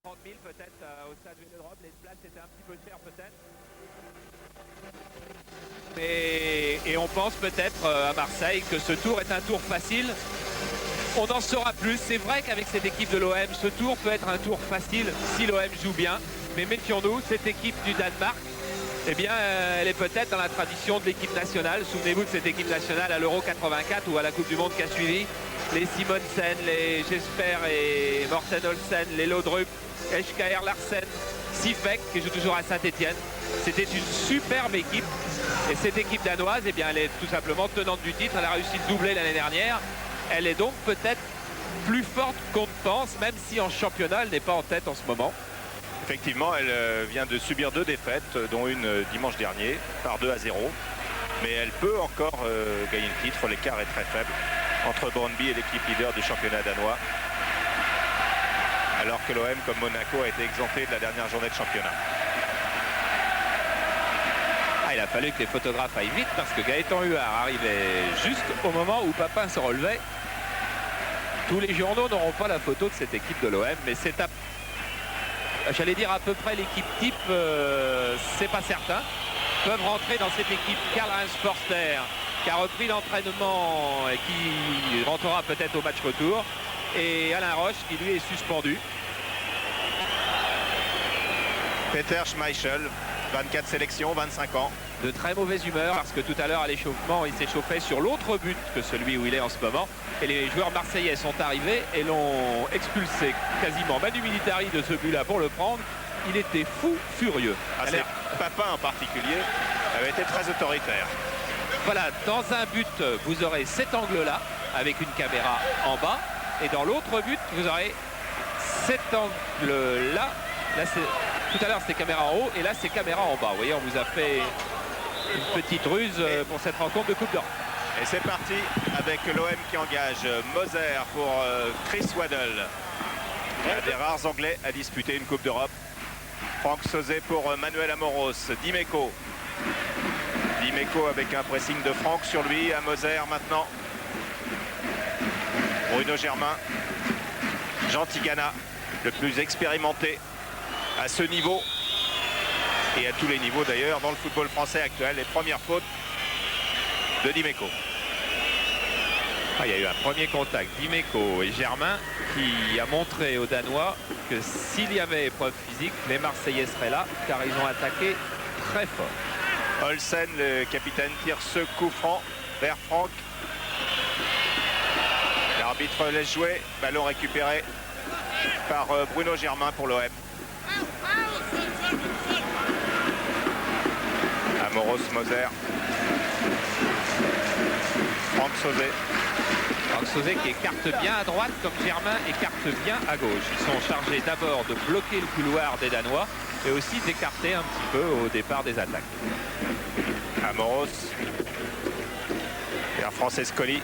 30 000 peut-être au stade Vélodrome, les places étaient un petit peu chères peut-être. Et on pense peut-être à Marseille que ce tour est un tour facile. On en saura plus. C'est vrai qu'avec cette équipe de l'OM, ce tour peut être un tour facile si l'OM joue bien. Mais méfions-nous, cette équipe du Danemark, eh bien, elle est peut-être dans la tradition de l'équipe nationale. Souvenez-vous de cette équipe nationale à l'Euro 84 ou à la Coupe du Monde qui a suivi. Les Simonsen, les Jesper et Morten Olsen, les Laudrup, Eschkær Larsen, Sifek qui joue toujours à Saint-Etienne. C'était une superbe équipe. Et cette équipe danoise, eh bien, elle est tout simplement tenante du titre. Elle a réussi le doublé l'année dernière. Elle est donc peut-être plus forte qu'on ne pense, même si en championnat, elle n'est pas en tête en ce moment. Effectivement, elle vient de subir 2 défaites, dont une dimanche dernier, par 2-0. Mais elle peut encore gagner le titre. L'écart est très faible entre Brøndby et l'équipe leader du championnat danois. Alors que l'OM, comme Monaco, a été exempté de la dernière journée de championnat. Il a fallu que les photographes aillent vite parce que Gaëtan Huard arrivait juste au moment où Papin se relevait. Tous les journaux n'auront pas la photo de cette équipe de l'OM, mais c'est j'allais dire à peu près l'équipe type, c'est pas certain. Peuvent rentrer dans cette équipe Karl-Heinz Forster qui a repris l'entraînement et qui rentrera peut-être au match retour, et Alain Roche qui lui est suspendu. Peter Schmeichel, 24 sélections, 25 ans. De très mauvaise humeur parce que tout à l'heure à l'échauffement, il s'échauffait sur l'autre but que celui où il est en ce moment. Et les joueurs marseillais sont arrivés et l'ont expulsé quasiment Manu Militari de ce but-là pour le prendre. Il était fou furieux. Papin en particulier avait été très autoritaire. Voilà, dans un but, vous aurez cet angle-là avec une caméra en bas. Et dans l'autre but, vous aurez cet angle-là. Là, tout à l'heure, c'était caméra en haut et là, c'est caméra en bas. Vous voyez, on vous a fait une petite ruse pour cette rencontre de Coupe d'Or. Et c'est parti avec l'OM qui engage Moser pour Chris Waddle. Un des rares Anglais à disputer une Coupe d'Europe. Franck Sauzet pour Manuel Amoros. Dimeco. Dimeco avec un pressing de Franck sur lui. À Moser maintenant. Bruno Germain. Jean Tigana, le plus expérimenté à ce niveau. Et à tous les niveaux d'ailleurs dans le football français actuel. Les premières fautes de Dimeco. Il y a eu un premier contact, Dimeco et Germain, qui a montré aux Danois que s'il y avait épreuve physique, les Marseillais seraient là, car ils ont attaqué très fort. Olsen, le capitaine, tire ce coup franc vers Franck. L'arbitre laisse jouer, ballon récupéré par Bruno Germain pour l'OM. Amoros, Moser. Franck Sauzet. Franck Sauzet qui écarte bien à droite comme Germain écarte bien à gauche. Ils sont chargés d'abord de bloquer le couloir des Danois et aussi d'écarter un petit peu au départ des attaques. Amoros vers Francescoli.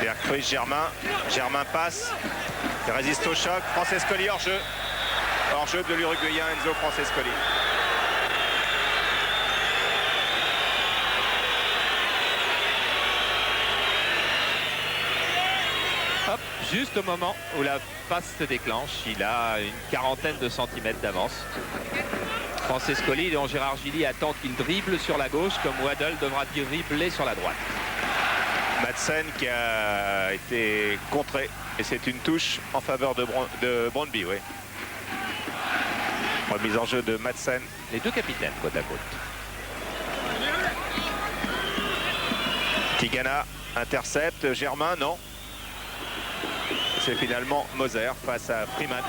Vers Chris Germain. Germain passe. Il résiste au choc. Francescoli hors jeu. Hors jeu de l'Uruguayen Enzo Francescoli. Hop, juste au moment où la passe se déclenche, il a une quarantaine de centimètres d'avance. Francescoli, dont Gérard Gilly attend qu'il dribble sur la gauche, comme Waddle devra dribbler sur la droite. Madsen qui a été contré. Et c'est une touche en faveur de Brøndby, oui. Remise en jeu de Madsen. Les deux capitaines côte à côte. Tigana intercepte. Germain, non. C'est finalement Moser face à Freeman.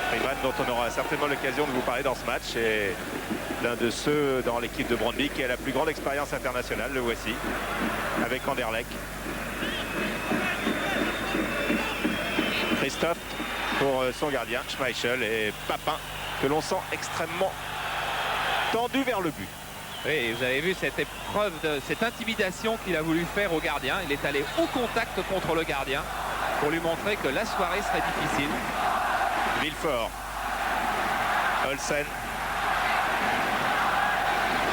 Freeman dont on aura certainement l'occasion de vous parler dans ce match. Et l'un de ceux dans l'équipe de Brøndby qui a la plus grande expérience internationale, le voici, avec Anderlecht. Christophe pour son gardien, Schmeichel, et Papin, que l'on sent extrêmement tendu vers le but. Oui, vous avez vu cette épreuve, cette intimidation qu'il a voulu faire au gardien. Il est allé au contact contre le gardien pour lui montrer que la soirée serait difficile. Villefort. Olsen.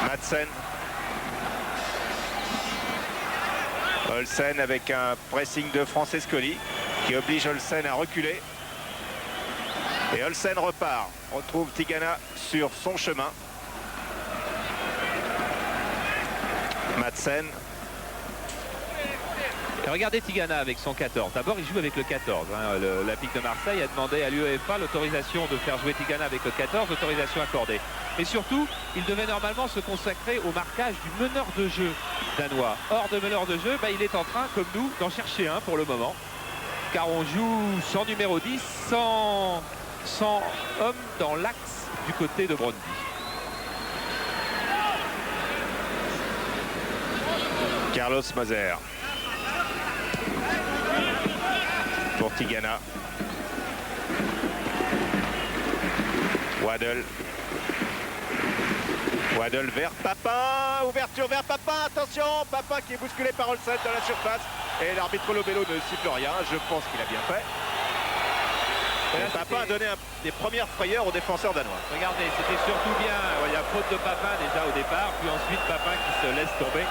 Madsen. Olsen avec un pressing de Francescoli qui oblige Olsen à reculer. Et Olsen repart. On retrouve Tigana sur son chemin. Madsen. Et regardez Tigana avec son 14. D'abord, il joue avec le 14. L'Olympique de Marseille a demandé à l'UEFA l'autorisation de faire jouer Tigana avec le 14, autorisation accordée. Et surtout, il devait normalement se consacrer au marquage du meneur de jeu danois. Hors de meneur de jeu, il est en train, comme nous, d'en chercher un pour le moment. Car on joue sans numéro 10, sans homme dans l'axe du côté de Brøndby. Carlos Moser. Pour Tigana. Waddle. Waddle vers Papin. Ouverture vers Papin. Attention, Papin qui est bousculé par Olsen dans la surface. Et l'arbitre Lobello ne siffle rien. Je pense qu'il a bien fait. Papin a donné des premières frayeurs aux défenseurs danois. Regardez, c'était surtout bien. Il y a faute de Papin déjà au départ. Puis ensuite Papin qui se laisse tomber.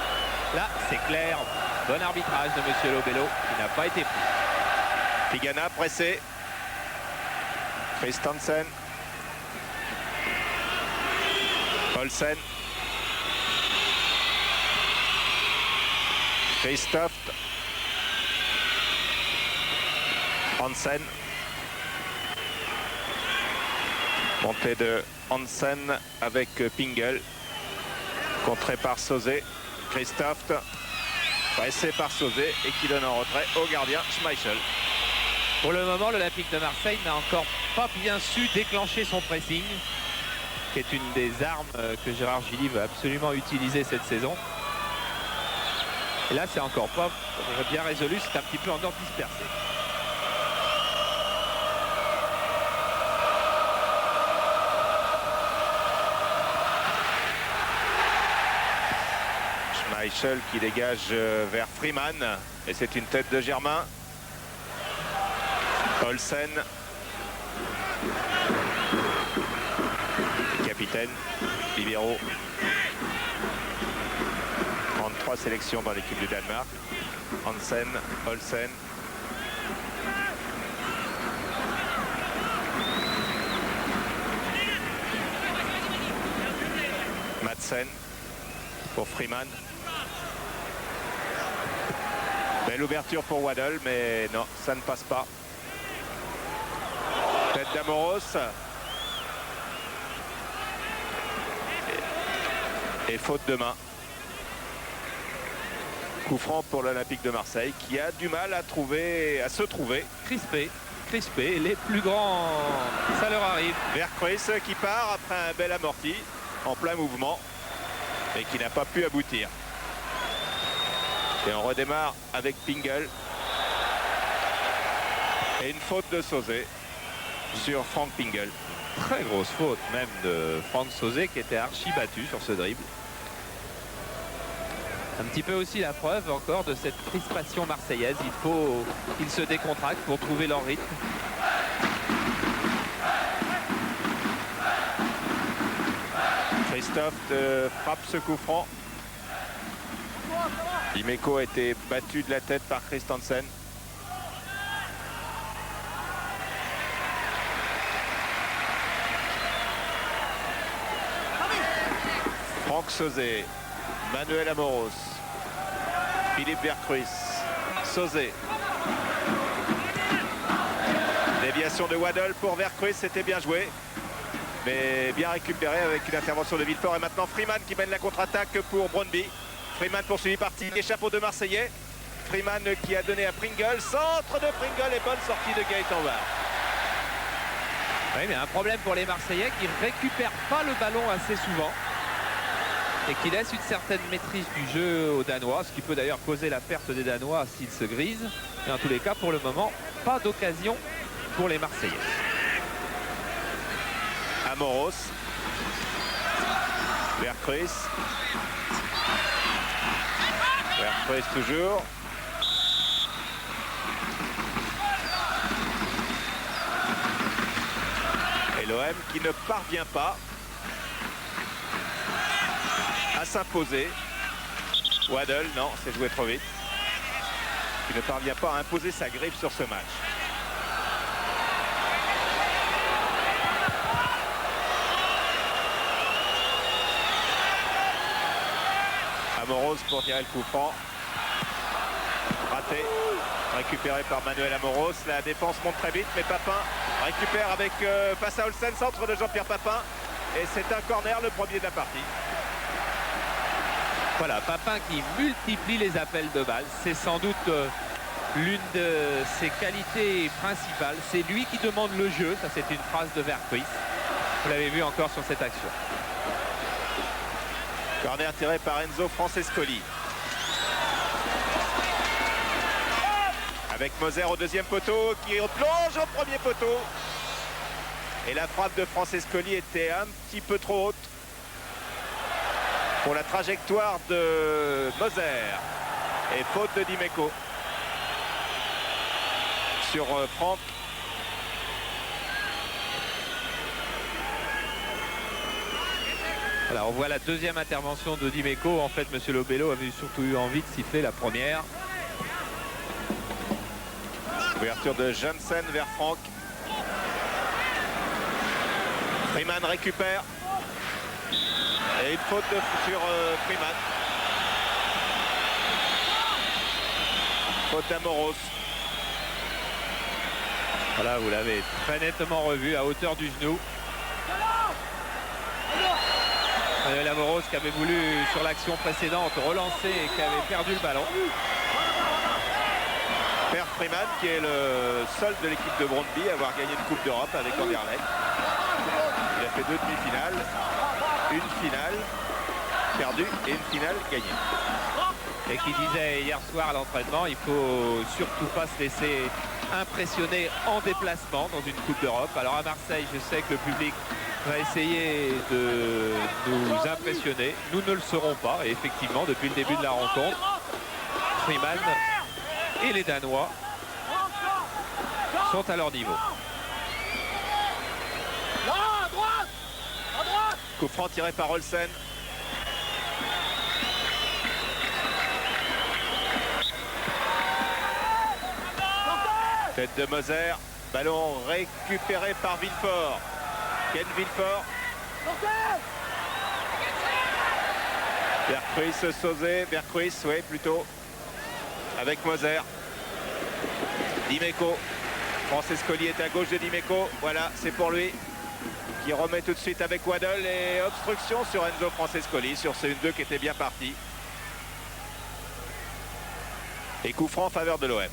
Là, c'est clair. Bon arbitrage de M. Lobello qui n'a pas été pris. Tigana pressé. Christensen. Olsen. Christophe. Hansen. Montée de Hansen avec Pingel. Contré par Sauzet. Christophe. Pressé par Sauzet et qui donne en retrait au gardien Schmeichel. Pour le moment, l'Olympique de Marseille n'a encore pas bien su déclencher son pressing, qui est une des armes que Gérard Gilly va absolument utiliser cette saison. Et là, c'est encore pas bien résolu, c'est un petit peu encore dispersé. Schmeichel qui dégage vers Freeman et c'est une tête de Germain. Olsen, capitaine, libéraux, 33 sélections dans l'équipe du Danemark. Hansen, Olsen. Madsen pour Freeman. Belle ouverture pour Waddle, mais non, ça ne passe pas. Tête d'Amoros. Et faute de main. Coup franc pour l'Olympique de Marseille qui a du mal à se trouver. Crispé, les plus grands, ça leur arrive. Vercruis qui part après un bel amorti en plein mouvement et qui n'a pas pu aboutir. Et on redémarre avec Pingel. Et une faute de Sauzet sur Frank Pingel. Très grosse faute même de Franck Sauzet qui était archi battu sur ce dribble. Un petit peu aussi la preuve encore de cette crispation marseillaise. Il faut qu'ils se décontractent pour trouver leur rythme. Christophe frappe ce coup franc. Dimeco a été battu de la tête par Christensen. Franck Sauzet, Manuel Amoros, Philippe Vercruis, Sauzet. Déviation de Waddle pour Vercruis, c'était bien joué. Mais bien récupéré avec une intervention de Villefort. Et maintenant Freeman qui mène la contre-attaque pour Brøndby. Freeman poursuivi par Tigana, chapeau de Marseillais. Freeman qui a donné à Pringle. Centre de Pringle et bonne sortie de Gaëtan Barre. Oui, mais un problème pour les Marseillais qui ne récupèrent pas le ballon assez souvent. Et qui laisse une certaine maîtrise du jeu aux Danois, ce qui peut d'ailleurs causer la perte des Danois s'ils se grisent. Et en tous les cas, pour le moment, pas d'occasion pour les Marseillais. Amoros. Vercruis. Vercruis toujours. Et l'OM qui ne parvient pas à s'imposer. Waddle, non, c'est joué trop vite. qui ne parvient pas à imposer sa griffe sur ce match. Amoros pour tirer le coup franc. Raté. Récupéré par Manuel Amoros. La défense monte très vite, mais Papin récupère avec face à Olsen, centre de Jean-Pierre Papin. Et c'est un corner, le premier de la partie. Voilà, Papin qui multiplie les appels de balles. C'est sans doute l'une de ses qualités principales. C'est lui qui demande le jeu. Ça, c'est une phrase de Vercruis. Vous l'avez vu encore sur cette action. Corner tiré par Enzo Francescoli. Avec Moser au deuxième poteau qui plonge au premier poteau. Et la frappe de Francescoli était un petit peu trop haute pour la trajectoire de Moser. Et faute de Dimeco sur Franck. Alors on voit la deuxième intervention de Dimeco. En fait, Monsieur Lobello avait surtout eu envie de siffler la première. Ouverture de Janssen vers Franck. Freeman récupère. Et une faute sur Freeman. Faute d'Amoros. Voilà, vous l'avez très nettement revu à hauteur du genou. Manuel Amoros qui avait voulu sur l'action précédente relancer et qui avait perdu le ballon. Per Freeman qui est le seul de l'équipe de Brøndby à avoir gagné une Coupe d'Europe avec Anderlecht. Il a fait 2 demi-finales, une finale perdue et une finale gagnée. Et qui disait hier soir à l'entraînement, il faut surtout pas se laisser impressionner en déplacement dans une Coupe d'Europe. Alors à Marseille, je sais que le public va essayer de nous impressionner. Nous ne le serons pas. Et effectivement, depuis le début de la rencontre, Freeman et les Danois sont à leur niveau. Coup franc tiré par Olsen. Tête de Moser. Ballon récupéré par Villefort. Ken Villefort. Vercruis, Sauzé. Vercruis, oui, plutôt. Avec Moser. Dimeco. Francescoli est à gauche de Dimeco. Voilà, c'est pour lui. Qui remet tout de suite avec Waddle et obstruction sur Enzo Francescoli sur ce 1-2 qui était bien parti. Et coup franc en faveur de l'OM.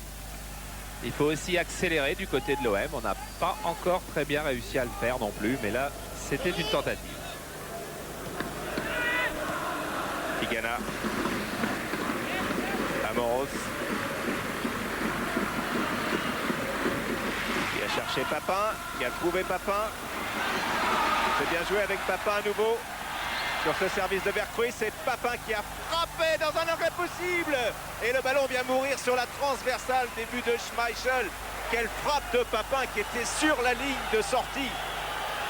Il faut aussi accélérer du côté de l'OM. On n'a pas encore très bien réussi à le faire non plus, mais là, c'était une tentative. Tigana. Amoros. Qui a cherché Papin, qui a trouvé Papin. C'est bien joué avec Papin à nouveau. Sur ce service de Vercruis, c'est Papin qui a frappé dans un angle possible. Et le ballon vient mourir sur la transversale des buts de Schmeichel. Quelle frappe de Papin qui était sur la ligne de sortie.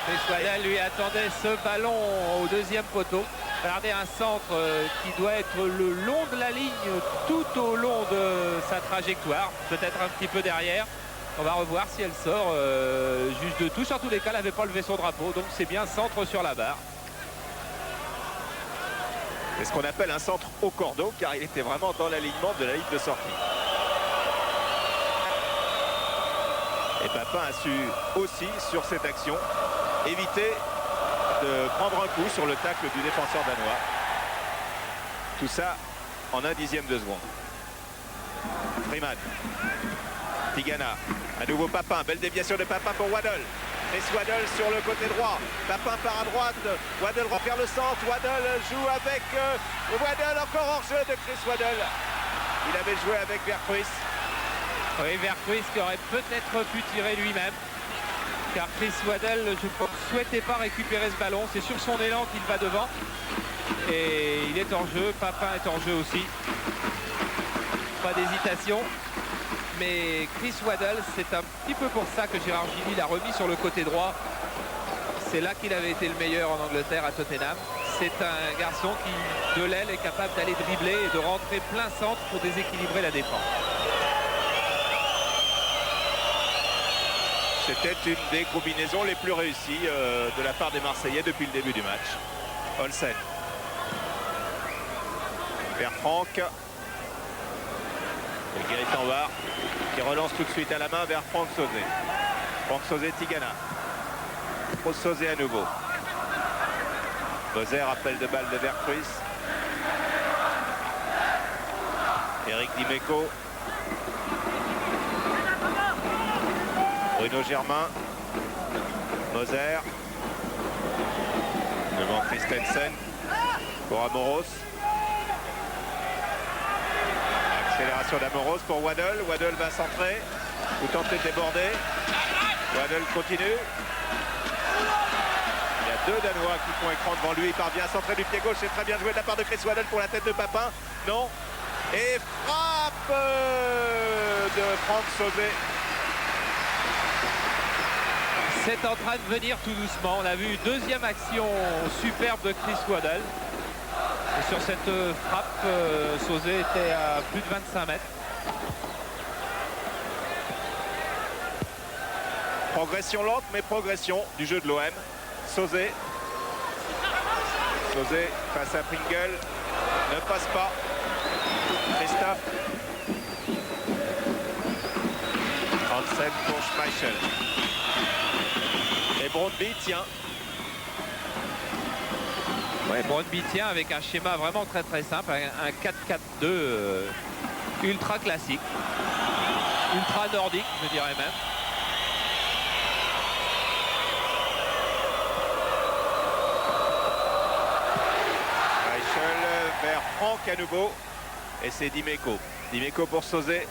Chris Waddle lui attendait ce ballon au deuxième poteau. Regardez un centre qui doit être le long de la ligne tout au long de sa trajectoire. Peut-être un petit peu derrière. On va revoir si elle sort juste de touche. En tous les cas, elle n'avait pas levé son drapeau. Donc c'est bien centre sur la barre. C'est ce qu'on appelle un centre au cordeau, car il était vraiment dans l'alignement de la ligne de sortie. Et Papin a su aussi, sur cette action, éviter de prendre un coup sur le tacle du défenseur danois. Tout ça en 1/10 de seconde. Freeman. Tigana. À nouveau Papin. Belle déviation de Papin pour Waddle. Et Waddle sur le côté droit. Papin part à droite. Waddle repère le centre. Waddle joue avec Waddle, encore hors jeu de Chris Waddle. Il avait joué avec Vercruis. Oui, Vercruis qui aurait peut-être pu tirer lui-même. Car Chris Waddle, je pense, ne souhaitait pas récupérer ce ballon. C'est sur son élan qu'il va devant. Et il est en jeu. Papin est en jeu aussi. Pas d'hésitation. Mais Chris Waddle, c'est un petit peu pour ça que Gérard Gilly l'a remis sur le côté droit. C'est là qu'il avait été le meilleur en Angleterre à Tottenham. C'est un garçon qui, de l'aile, est capable d'aller dribbler et de rentrer plein centre pour déséquilibrer la défense. C'était une des combinaisons les plus réussies de la part des Marseillais depuis le début du match. Olsen. Vers Franck. Et Gaëtan Barre qui relance tout de suite à la main vers Franck Sauzet. Franck Sauzet, Tigana. Pour Sauzet à nouveau. Moser, appel de balle de Vercruis. Eric Dimeco. Bruno Germain. Moser. Devant Christensen. Pour Amoros. Accélération d'Amoros pour Waddle. Waddle va centrer. Ou tenter de déborder. Waddle continue. Il y a deux Danois qui font écran devant lui. Il parvient à centrer du pied gauche. C'est très bien joué de la part de Chris Waddle pour la tête de Papin. Non. Et frappe de Franck Sauzet. C'est en train de venir tout doucement. On a vu une deuxième action superbe de Chris Waddle. Et sur cette frappe, Sauzet était à plus de 25 mètres. Progression lente, mais progression du jeu de l'OM. Sauzet. Sauzet face à Pringle. Ne passe pas. Christophe. Hansen pour Schmeichel. Et Brondby tient. Ouais, Brondby tient avec un schéma vraiment très simple, un 4-4-2 ultra classique, ultra nordique, je dirais même. Schmeichel vers Franck à nouveau. Et c'est Dimeco. Dimeco pour Sauzet.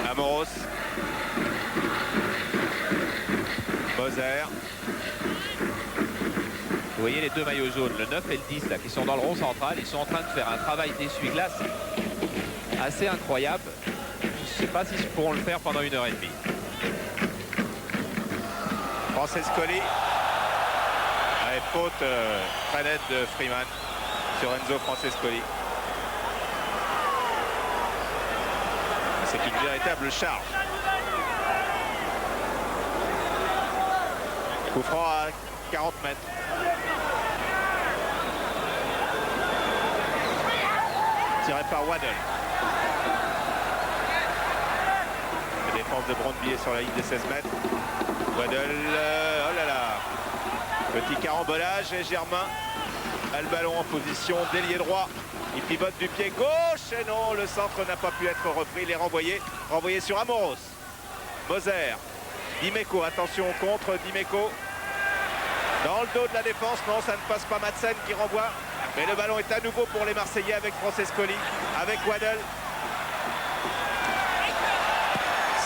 Amoros. Moser. Vous voyez les deux maillots jaunes, le 9 et le 10 là, qui sont dans le rond central. Ils sont en train de faire un travail d'essuie-glace assez incroyable. Je ne sais pas s'ils pourront le faire pendant 1h30. Francescoli. Allez, faute très nette de Freeman sur Enzo Francescoli. C'est une véritable charge. Coup franc à 40 mètres. Tiré par Waddle. La défense de Brondby sur la ligne des 16 mètres. Waddle, oh là là. Petit carambolage et Germain a le ballon en position d'ailier droit. Il pivote du pied gauche et non, le centre n'a pas pu être repris. Il est renvoyé sur Amoros. Moser. Dimeco, attention au contre, Dimeco. Dans le dos de la défense, non, ça ne passe pas. Madsen qui renvoie. Mais le ballon est à nouveau pour les Marseillais avec Francescoli, avec Waddle.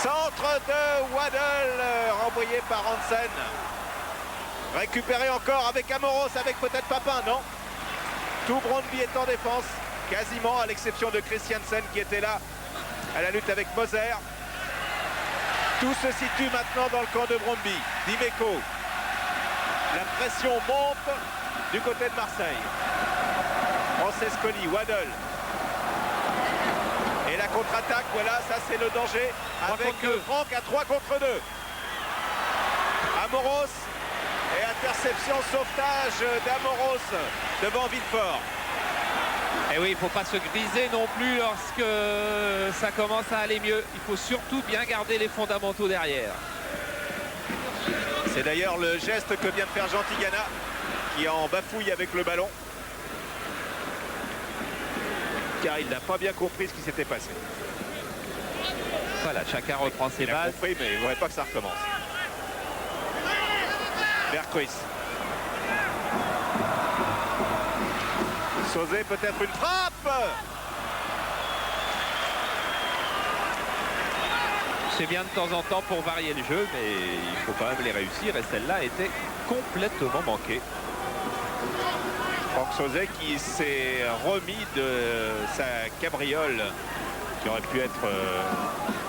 Centre de Waddle, renvoyé par Hansen. Récupéré encore avec Amoros, avec peut-être Papin, non? Tout Brondby est en défense, quasiment, à l'exception de Christiansen qui était là à la lutte avec Moser. Tout se situe maintenant dans le camp de Brondby. Dimeco. La pression monte du côté de Marseille. Francescoli, Waddle. Et la contre-attaque, voilà, ça c'est le danger. Avec Franck à 3 contre 2. Amoros. Et interception, sauvetage d'Amoros devant Villefort. Et oui, il ne faut pas se griser non plus lorsque ça commence à aller mieux. Il faut surtout bien garder les fondamentaux derrière. C'est d'ailleurs le geste que vient de faire Jean Tigana, qui en bafouille avec le ballon. Car il n'a pas bien compris ce qui s'était passé. Voilà, chacun reprend ses bases. Il a compris, mais il ne voudrait pas que ça recommence. Vercruis. Sauzet, peut-être une frappe. C'est bien de temps en temps pour varier le jeu, mais il faut quand même les réussir. Et celle-là était complètement manquée. Franck Sauzet qui s'est remis de sa cabriole qui aurait pu être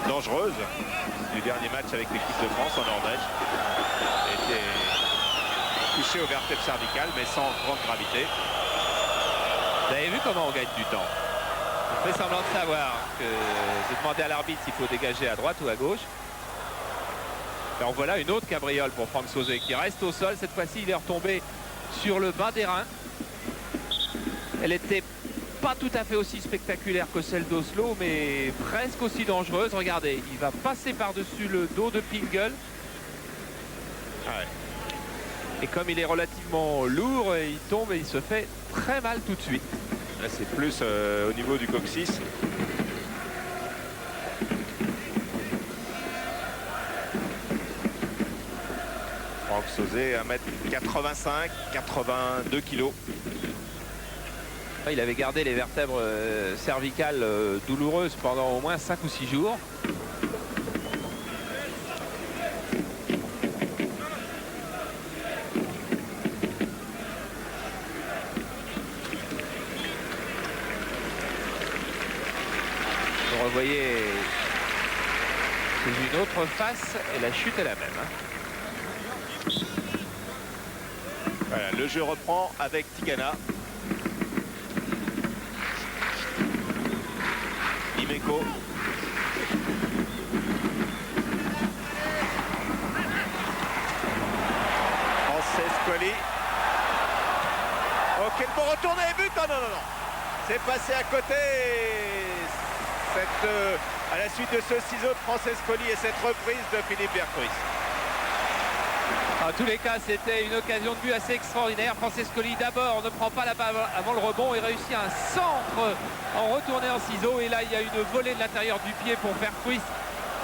dangereuse du dernier match avec l'équipe de France en Norvège. Était touché au vertèbre cervical, mais sans grande gravité. Vous avez vu comment on gagne du temps? On fait semblant de savoir que j'ai demandé à l'arbitre s'il faut dégager à droite ou à gauche. Alors voilà une autre cabriole pour Franck Sauzet qui reste au sol. Cette fois-ci, il est retombé sur le bas des reins. Elle était pas tout à fait aussi spectaculaire que celle d'Oslo, mais presque aussi dangereuse. Regardez, il va passer par-dessus le dos de Pingel. Ouais. Et comme il est relativement lourd, il tombe et il se fait très mal tout de suite. Là, c'est plus au niveau du coccyx. Franck Sauzet, 1m85, 82 kg. Il avait gardé les vertèbres cervicales douloureuses pendant au moins 5 ou 6 jours. Vous revoyez, c'est une autre face et la chute est la même. Voilà, le jeu reprend avec Tigana. Dimeco. Francescoli. Oh, quel bon retourné et but. Non, non, non, non. C'est passé à côté. À la suite de ce ciseau de Francescoli et cette reprise de Philippe Berghuis. En tous les cas, c'était une occasion de but assez extraordinaire. Francescoli d'abord ne prend pas la balle avant le rebond et réussit un centre en retourné en ciseau. Et là, il y a une volée de l'intérieur du pied pour Berghuis.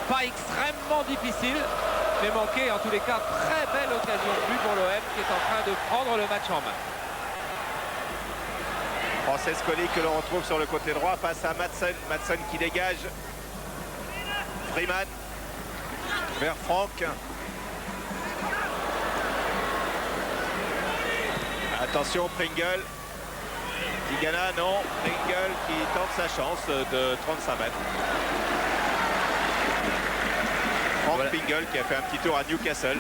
Pas extrêmement difficile, mais manqué. En tous les cas, très belle occasion de but pour l'OM qui est en train de prendre le match en main. Francescoli que l'on retrouve sur le côté droit face à Madsen. Madsen qui dégage. Freeman vers Franck. Attention, Pringle. Tigana, non. Pringle qui tente sa chance de 35 mètres. Franck voilà. Pringle qui a fait un petit tour à Newcastle.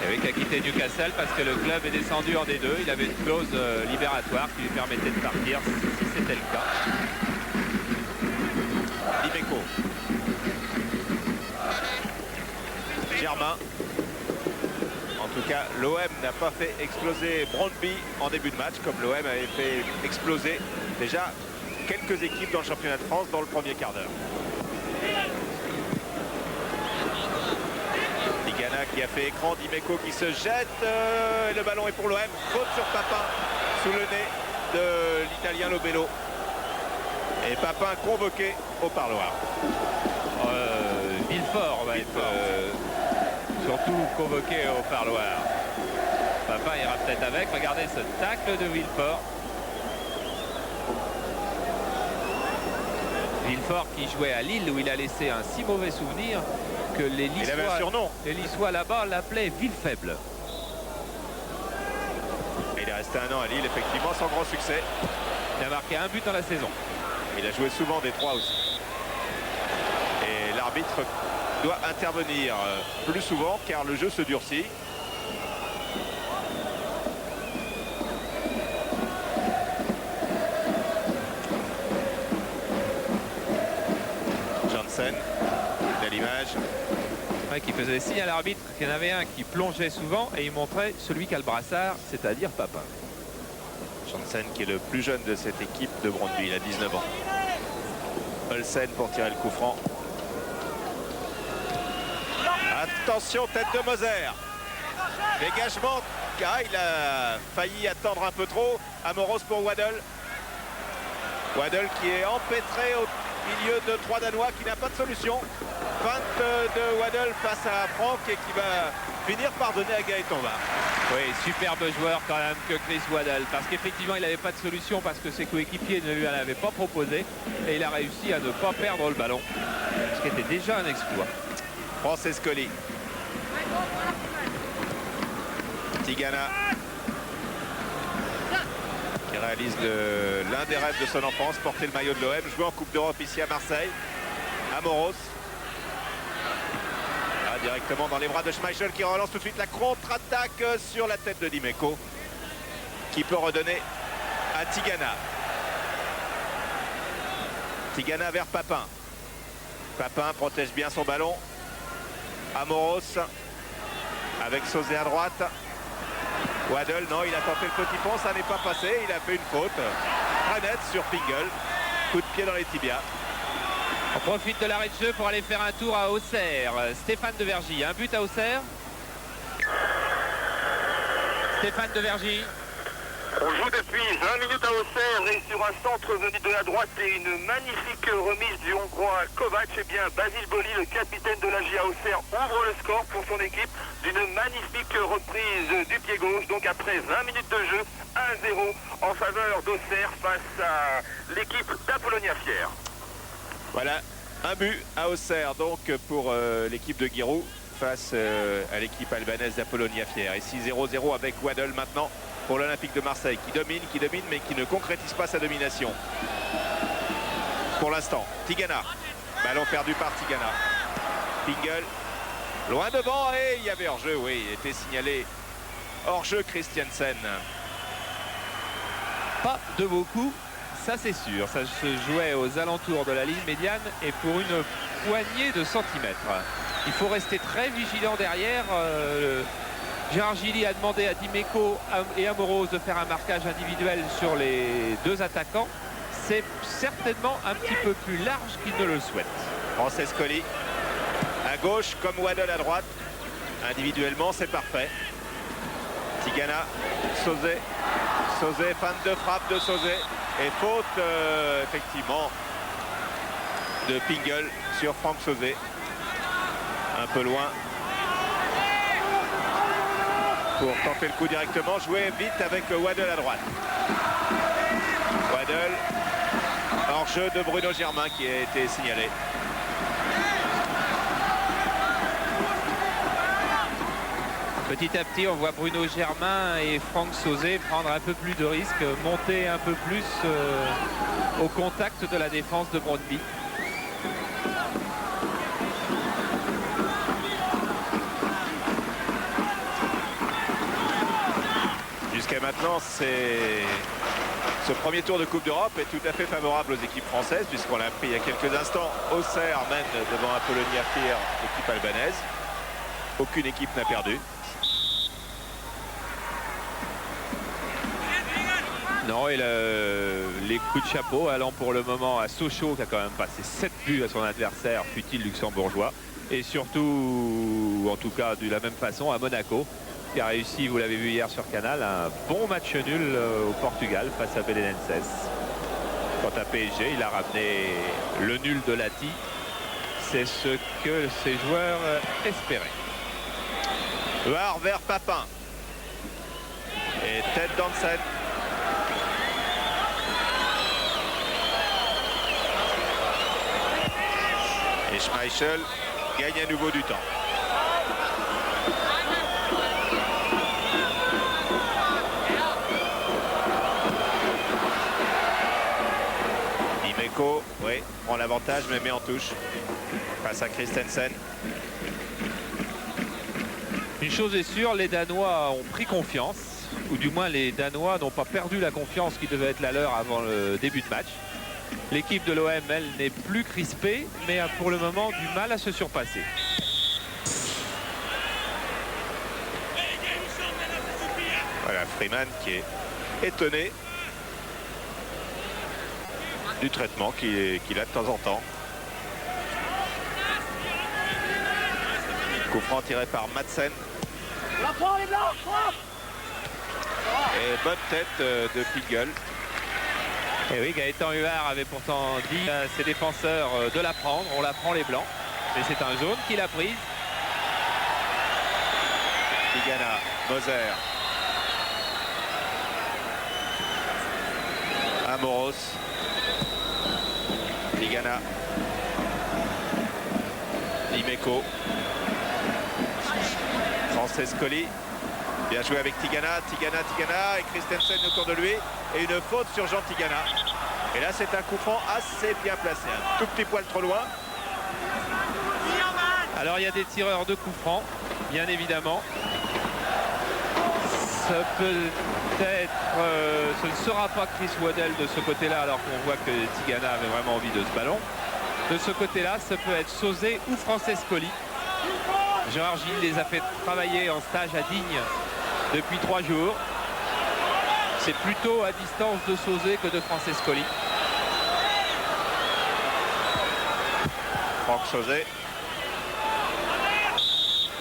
Et oui, qui a quitté Newcastle parce que le club est descendu en D2. Il avait une clause libératoire qui lui permettait de partir si c'était le cas. Dimeco. Germain. En tout cas, l'OM n'a pas fait exploser Brøndby en début de match, comme l'OM avait fait exploser déjà quelques équipes dans le championnat de France dans le premier quart d'heure. Tigana qui a fait écran, Dimeco qui se jette, et le ballon est pour l'OM. Faute sur Papin, sous le nez de l'Italien Lobello. Et Papin convoqué au parloir. Villefort va être surtout convoqué au parloir. Papin ira peut-être avec. Regardez ce tacle de Villefort. Villefort qui jouait à Lille où il a laissé un si mauvais souvenir que les Lissois là-bas l'appelaient Villefaible. Il est resté un an à Lille, effectivement, sans grand succès. Il a marqué un but dans la saison. Il a joué souvent des trois aussi. Et l'arbitre doit intervenir plus souvent car le jeu se durcit. Janssen, belle image. Ouais, qui faisait signe à l'arbitre qu'il y en avait un qui plongeait souvent et il montrait celui qui a le brassard, c'est-à-dire Papin. Janssen qui est le plus jeune de cette équipe de Brøndby, il a 19 ans. Olsen pour tirer le coup franc. Attention, tête de Moser. Dégagement. Ah, il a failli attendre un peu trop. Amoros pour Waddle. Waddle qui est empêtré au milieu de trois Danois qui n'a pas de solution. Feinte de Waddle face à Franck et qui va finir par donner à Gaëtan Barre. Oui, superbe joueur quand même que Chris Waddle, parce qu'effectivement il n'avait pas de solution parce que ses coéquipiers ne lui en avaient pas proposé et il a réussi à ne pas perdre le ballon, ce qui était déjà un exploit. Francescoli. Tigana qui réalise l'un des rêves de son enfance, porter le maillot de l'OM, jouer en Coupe d'Europe ici à Marseille. Amoros. Directement dans les bras de Schmeichel qui relance tout de suite la contre-attaque sur la tête de Dimeco qui peut redonner à Tigana. Tigana vers Papin. Papin protège bien son ballon. Amoros avec Sauzet à droite. Waddle, non, il a tenté le petit pont, ça n'est pas passé. Il a fait une faute très nette sur Pingle. Coup de pied dans les tibias. On profite de l'arrêt de jeu pour aller faire un tour à Auxerre. Stéphane de Vergy, un but à Auxerre. Stéphane de Vergy. On joue depuis 20 minutes à Auxerre et sur un centre venu de la droite et une magnifique remise du Hongrois Kovac. Eh bien, Basile Boli, le capitaine de la GIA Auxerre, ouvre le score pour son équipe d'une magnifique reprise du pied gauche. Donc après 20 minutes de jeu, 1-0 en faveur d'Auxerre face à l'équipe d'Apollonia Fier. Voilà, un but à Auxerre donc pour l'équipe de Giroud face à l'équipe albanaise d'Apollonia Fier. Ici 0-0 avec Waddle maintenant pour l'Olympique de Marseille qui domine mais qui ne concrétise pas sa domination. Pour l'instant, Tigana. Ballon perdu par Tigana. Pingle. Loin devant et il y avait hors-jeu, oui, il était signalé hors-jeu Christiansen. Pas de beaucoup, ça c'est sûr. Ça se jouait aux alentours de la ligne médiane et pour une poignée de centimètres. Il faut rester très vigilant derrière. Gérard Gilly a demandé à Dimeco et Amoros de faire un marquage individuel sur les deux attaquants. C'est certainement un petit peu plus large qu'il ne le souhaite. Francescoli à gauche comme Waddle à droite. Individuellement, c'est parfait. Tigana, Sauzet. Sauzet, fin de frappe de Sauzet. Et faute, effectivement, de Pingle sur Franck Sauzet. Un peu loin. Pour tenter le coup directement, jouer vite avec Waddle à droite. Waddle, hors-jeu de Bruno Germain qui a été signalé. Petit à petit, on voit Bruno Germain et Franck Sauzet prendre un peu plus de risques, monter un peu plus au contact de la défense de Brøndby. Jusqu'à maintenant, ce premier tour de Coupe d'Europe est tout à fait favorable aux équipes françaises, puisqu'on l'a appris il y a quelques instants. Auxerre mène devant Apollonia Fier, l'équipe albanaise. Aucune équipe n'a perdu. Non, et les coups de chapeau allant pour le moment à Sochaux, qui a quand même passé 7 buts à son adversaire, fut-il luxembourgeois. Et surtout, en tout cas de la même façon, à Monaco, qui a réussi, vous l'avez vu hier sur Canal, un bon match nul au Portugal face à Belenenses. Quant à PSG, il a ramené le nul de Lati. C'est ce que ses joueurs espéraient. Var vers Papin. Et tête d'Hansen. Et Schmeichel gagne à nouveau du temps. Dimeco, oui, prend l'avantage mais met en touche face à Christensen. Une chose est sûre, les Danois ont pris confiance, ou du moins les Danois n'ont pas perdu la confiance qui devait être la leur avant le début de match. L'équipe de l'OM, elle, n'est plus crispée, mais a pour le moment du mal à se surpasser. Voilà, Freeman qui est étonné du traitement qu'il a de temps en temps. Coup franc tiré par Madsen. Et bonne tête de Pingle. Et oui, Gaëtan Huard avait pourtant dit à ses défenseurs de la prendre. On la prend les blancs. Mais c'est un jaune qu'il a prise. Tigana, Moser. Amoros. Tigana. Dimeco. Francescoli. Bien joué avec Tigana, Tigana et Christensen autour de lui. Et une faute sur Jean Tigana. Et là, c'est un coup franc assez bien placé. Un tout petit poil trop loin. Alors, il y a des tireurs de coups francs, bien évidemment. ce ne sera pas Chris Waddell de ce côté-là, alors qu'on voit que Tigana avait vraiment envie de ce ballon. De ce côté-là, ça peut être Sauzet ou Francescoli. Gérard Gilles les a fait travailler en stage à Digne depuis 3 jours. C'est plutôt à distance de Sauzet que de Francescoli. Franck Sauzet,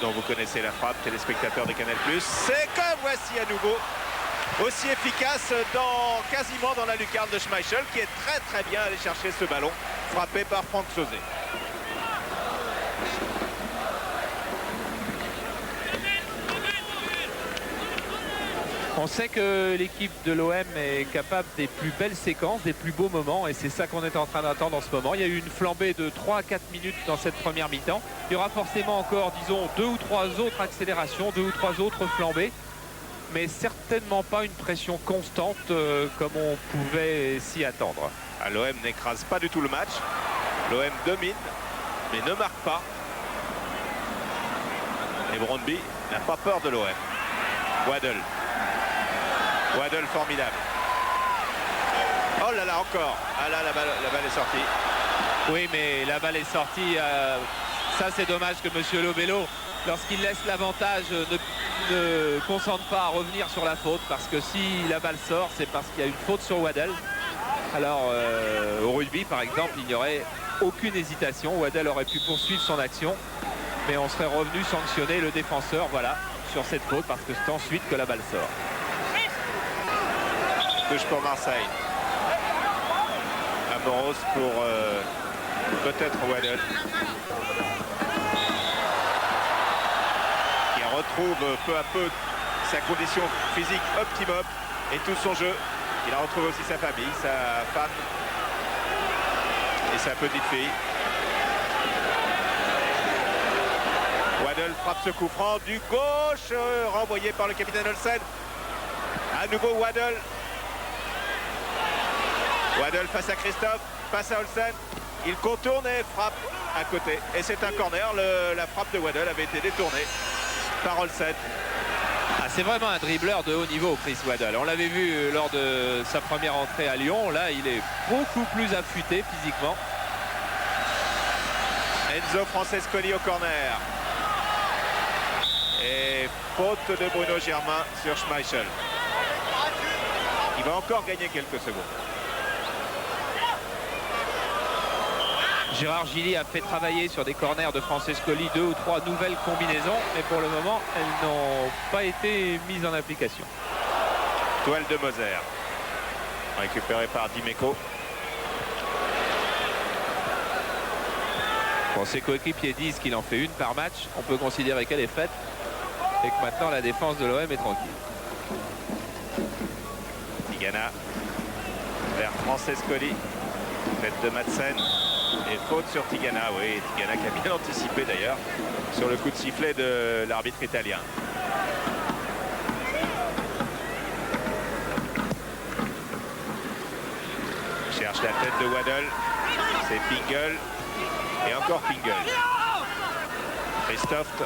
dont vous connaissez la frappe, téléspectateur de Canal+. C'est comme voici à nouveau aussi efficace quasiment dans la lucarne de Schmeichel, qui est très bien allé chercher ce ballon frappé par Franck Sauzet. On sait que l'équipe de l'OM est capable des plus belles séquences, des plus beaux moments, et c'est ça qu'on est en train d'attendre en ce moment. Il y a eu une flambée de 3 à 4 minutes dans cette première mi-temps. Il y aura forcément encore, disons, 2 ou 3 autres accélérations, 2 ou 3 autres flambées, mais certainement pas une pression constante comme on pouvait s'y attendre. L'OM n'écrase pas du tout le match. L'OM domine, mais ne marque pas. Et Brøndby n'a pas peur de l'OM. Waddle formidable. Oh là là, encore. Ah là, la balle est sortie. Oui, mais la balle est sortie. Ça, c'est dommage que M. Lobello, lorsqu'il laisse l'avantage, ne concentre pas à revenir sur la faute. Parce que si la balle sort, c'est parce qu'il y a une faute sur Waddle. Alors, au rugby, par exemple, il n'y aurait aucune hésitation. Waddle aurait pu poursuivre son action. Mais on serait revenu sanctionner le défenseur, voilà, sur cette faute. Parce que c'est ensuite que la balle sort. Touche pour Marseille. Amoros pour peut-être Waddle. Qui retrouve peu à peu sa condition physique optimum et tout son jeu. Il retrouve aussi sa famille, sa femme et sa petite fille. Waddle frappe ce coup franc du gauche, renvoyé par le capitaine Olsen. À nouveau Waddle. Waddle face à Christophe, face à Olsen. Il contourne et frappe à côté. Et c'est un corner. La frappe de Waddle avait été détournée par Olsen. Ah, c'est vraiment un dribbleur de haut niveau, Chris Waddle. On l'avait vu lors de sa première entrée à Lyon. Là, il est beaucoup plus affûté physiquement. Enzo Francescoli au corner. Et faute de Bruno Germain sur Schmeichel. Il va encore gagner quelques secondes. Gérard Gilly a fait travailler sur des corners de Francescoli 2 ou 3 nouvelles combinaisons, mais pour le moment, elles n'ont pas été mises en application. Toile de Moser, récupéré par Dimeco. Quand ses coéquipiers disent qu'il en fait une par match, on peut considérer qu'elle est faite et que maintenant la défense de l'OM est tranquille. Tigana vers Francescoli, tête de Madsen. Et faute sur Tigana, oui, Tigana qui a bien anticipé d'ailleurs sur le coup de sifflet de l'arbitre italien. Cherche la tête de Waddle, c'est Pingle et encore Pingle. Christophe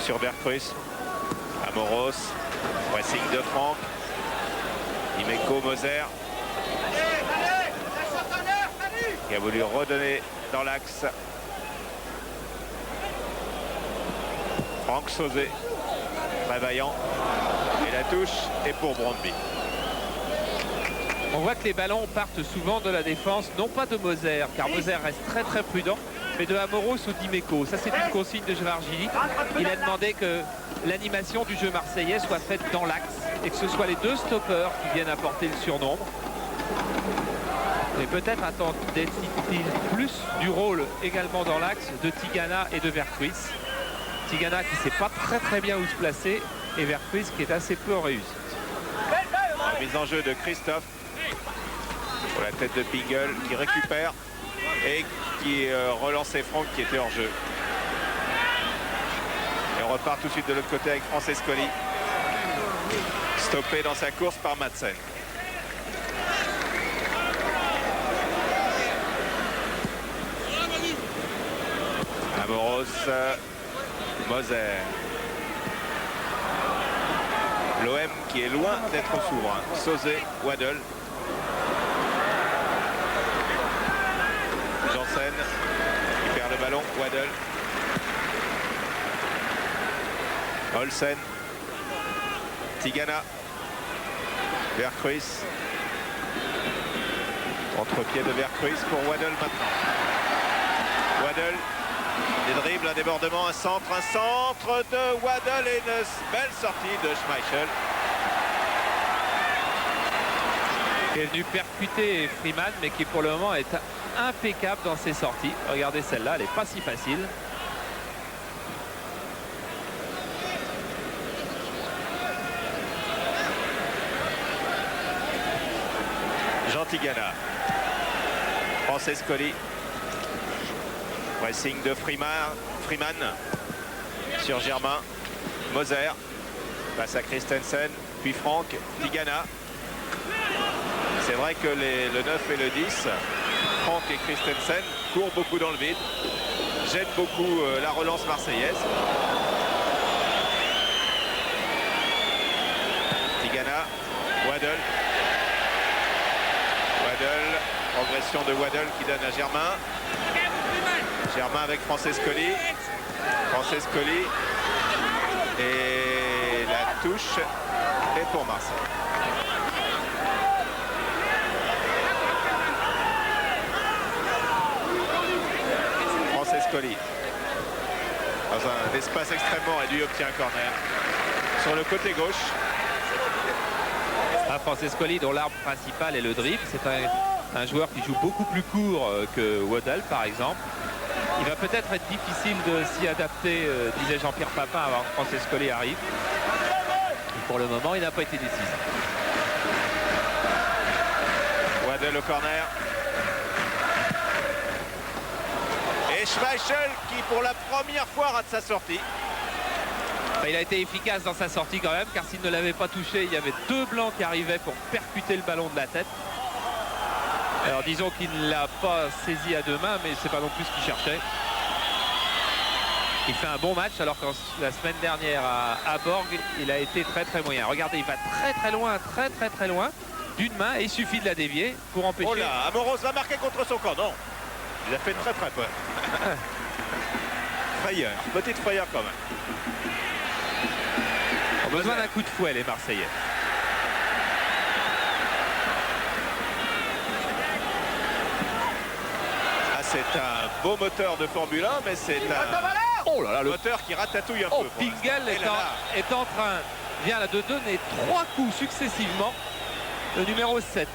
sur Bergkruis, Amoros, pressing de Franck, Dimeco Moser. Qui a voulu redonner dans l'axe. Franck Sauzet, très vaillant. Et la touche est pour Brøndby. On voit que les ballons partent souvent de la défense, non pas de Moser, car Moser reste très prudent, mais de Amoros ou Dimeco. Ça, c'est une consigne de Gérard Gilly. Il a demandé que l'animation du jeu marseillais soit faite dans l'axe et que ce soit les 2 stoppeurs qui viennent apporter le surnombre. Et peut-être attendait-il plus du rôle également dans l'axe de Tigana et de Bergkruis. Tigana qui ne sait pas très bien où se placer et Bergkruis qui est assez peu en réussite. Mise en jeu de Christophe pour la tête de Pingle qui récupère et qui relançait Franck qui était hors jeu. Et on repart tout de suite de l'autre côté avec Francescoli. Stoppé dans sa course par Madsen. Amoros, Moser. L'OM qui est loin d'être souverain. Sauzet, Waddle. Janssen qui perd le ballon. Waddle. Olsen. Tigana. Vercruis. Contre-pied de Vercruis pour Waddle maintenant. Waddle. Des dribbles, un débordement, un centre de Waddle et une belle sortie de Schmeichel. Qui est venu percuter Freeman, mais qui pour le moment est impeccable dans ses sorties. Regardez celle-là, elle n'est pas si facile. Jean Tigana. Francescoli. Pressing de Freeman sur Germain. Moser passe à Christensen, puis Franck. Tigana. C'est vrai que le 9 et le 10, Franck et Christensen, courent beaucoup dans le vide, gênent beaucoup la relance marseillaise. Tigana, Waddle. Progression de Waddle qui donne à Germain. Germain avec Francescoli. Francescoli. Et la touche est pour Marseille. Francescoli. Dans un espace extrêmement réduit, obtient un corner. Sur le côté gauche. Francescoli dont l'arme principale est le dribble. C'est un joueur qui joue beaucoup plus court que Waddle par exemple. Il va peut-être être difficile de s'y adapter, disait Jean-Pierre Papin avant que Francescoli arrive. Et pour le moment, il n'a pas été décisif. Waddle au corner. Et Schmeichel qui pour la première fois rate sa sortie. Il a été efficace dans sa sortie quand même, car s'il ne l'avait pas touché, il y avait deux blancs qui arrivaient pour percuter le ballon de la tête. Alors disons qu'il ne l'a pas saisi à deux mains, mais c'est pas non plus ce qu'il cherchait. Il fait un bon match, alors que la semaine dernière à Borg, il a été très moyen. Regardez, il va très loin d'une main, et il suffit de la dévier pour empêcher. Oh là, Amoros va marquer contre son camp, non. Il a fait très peur. Frayeur, petite frayeur quand même. On a besoin d'un coup de fouet, les Marseillais. Ah, c'est un beau moteur de Formule 1, mais c'est un moteur qui ratatouille un peu. Pingel est en train, vient là de donner 3 coups successivement. Le numéro 7,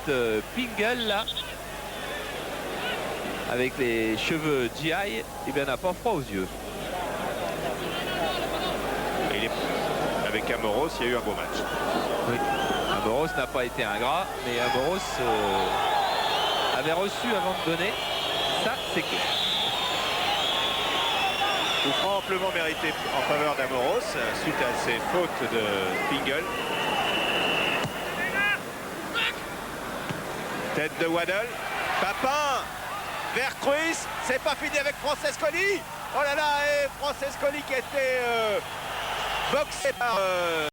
Pingel, là, avec les cheveux GI, eh bien, n'a pas froid aux yeux. Avec Amoros, il y a eu un beau match. Oui. Amoros n'a pas été ingrat, mais Amoros avait reçu avant de donner. Ça, c'est clair. Coup franc amplement mérité en faveur d'Amoros suite à ses fautes de Pingel. Tête de Waddle. Papin. Vercruis. C'est pas fini avec Francescoli. Oh là là, et Francescoli qui a été boxé par